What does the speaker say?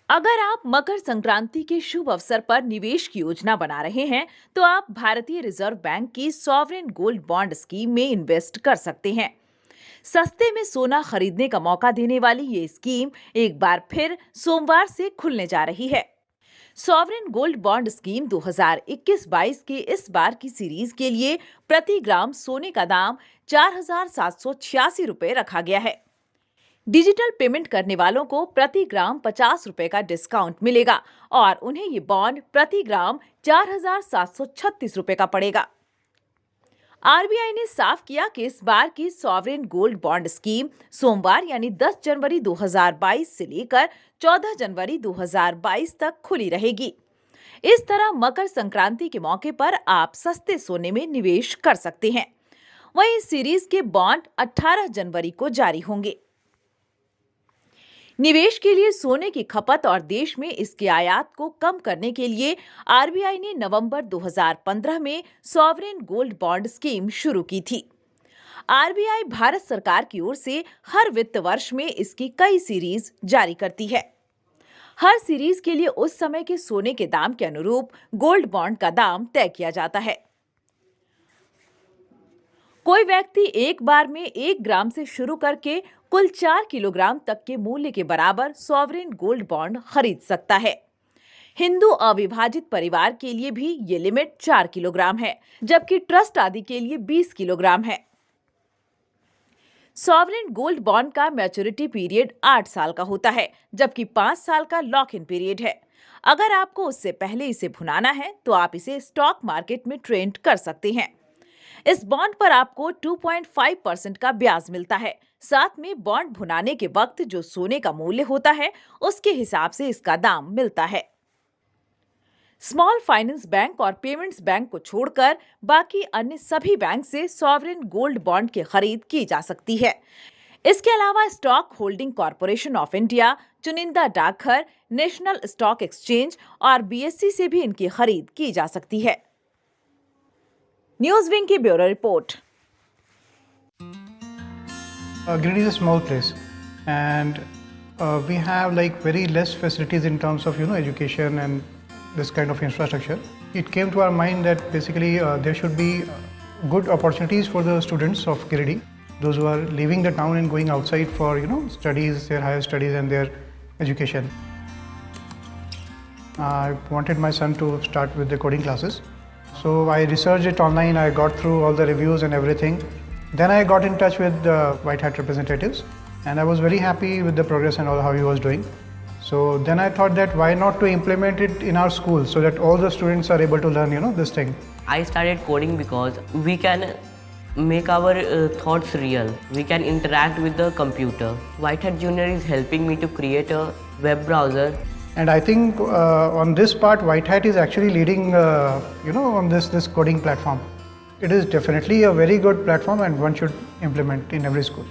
अगर आप मकर संक्रांति के शुभ अवसर पर निवेश की योजना बना रहे हैं, तो आप भारतीय रिजर्व बैंक की सॉवरेन गोल्ड बॉन्ड स्कीम में इन्वेस्ट कर सकते हैं। सस्ते में सोना खरीदने का मौका देने वाली ये स्कीम एक बार फिर सोमवार से खुलने जा रही है। सॉवरेन गोल्ड बॉन्ड स्कीम 2021-22 के इस बार की सीरीज के लिए प्रति ग्राम सोने का दाम 4,786 रुपए रखा गया है। डिजिटल पेमेंट करने वालों को प्रति ग्राम 50 रुपए का डिस्काउंट मिलेगा और उन्हें ये बॉन्ड प्रति ग्राम 4,736 रुपए का पड़ेगा। आरबीआई ने साफ किया कि इस बार की सॉवरेन गोल्ड बॉन्ड स्कीम सोमवार यानी 10 जनवरी 2022 से लेकर 14 जनवरी 2022 तक खुली रहेगी। इस तरह मकर संक्रांति के मौके पर आप सस्ते सोने में निवेश कर सकते हैं। वहीं इस सीरीज के बॉन्ड 18 जनवरी को जारी होंगे। निवेश के लिए सोने की खपत और देश में इसके आयात को कम करने के लिए आरबीआई ने नवंबर 2015 में सॉवरेन गोल्ड बॉन्ड स्कीम शुरू की थी। आरबीआई भारत सरकार की ओर से हर वित्त वर्ष में इसकी कई सीरीज जारी करती है। हर सीरीज के लिए उस समय के सोने के दाम के अनुरूप गोल्ड बॉन्ड का दाम तय किया जाता है। कोई व्यक्ति एक बार में 1 ग्राम से शुरू करके कुल 4 किलोग्राम तक के मूल्य के बराबर सॉवरेन गोल्ड बॉन्ड खरीद सकता है। हिंदू अविभाजित परिवार के लिए भी ये लिमिट 4 किलोग्राम है, जबकि ट्रस्ट आदि के लिए 20 किलोग्राम है। सॉवरेन गोल्ड बॉन्ड का मैच्योरिटी पीरियड 8 साल का होता है, जबकि 5 साल का लॉक इन पीरियड है। अगर आपको उससे पहले इसे भुनाना है तो आप इसे स्टॉक मार्केट में ट्रेड कर सकते हैं। इस बॉन्ड पर आपको 2.5% का ब्याज मिलता है। साथ में बॉन्ड भुनाने के वक्त जो सोने का मूल्य होता है, उसके हिसाब से इसका दाम मिलता है। स्मॉल फाइनेंस बैंक और पेमेंट्स बैंक को छोड़कर बाकी अन्य सभी बैंक से सॉवरेन गोल्ड बॉन्ड की खरीद की जा सकती है। इसके अलावा stock holding corporation of India, चुनिंदा डाकघर, नेशनल स्टॉक एक्सचेंज और बीएसई से भी इनकी खरीद की जा सकती है। न्यूज विंग की bureau report. Giridih is a small place, and we have like very less facilities in terms of education and this kind of infrastructure. It came to our mind that basically there should be good opportunities for the students of Giridih, those who are leaving the town and going outside for studies, their higher studies and their education. I wanted my son to start with the coding classes, so I researched it online. I got through all the reviews and everything. Then I got in touch with the White Hat representatives, and I was very happy with the progress and all how he was doing. So then I thought that why not to implement it in our school so that all the students are able to learn this thing. I started coding because we can make our thoughts real. We can interact with the computer. White Hat Junior is helping me to create a web browser. And I think on this part, White Hat is actually leading, on this coding platform. It is definitely a very good platform and one should implement in every school.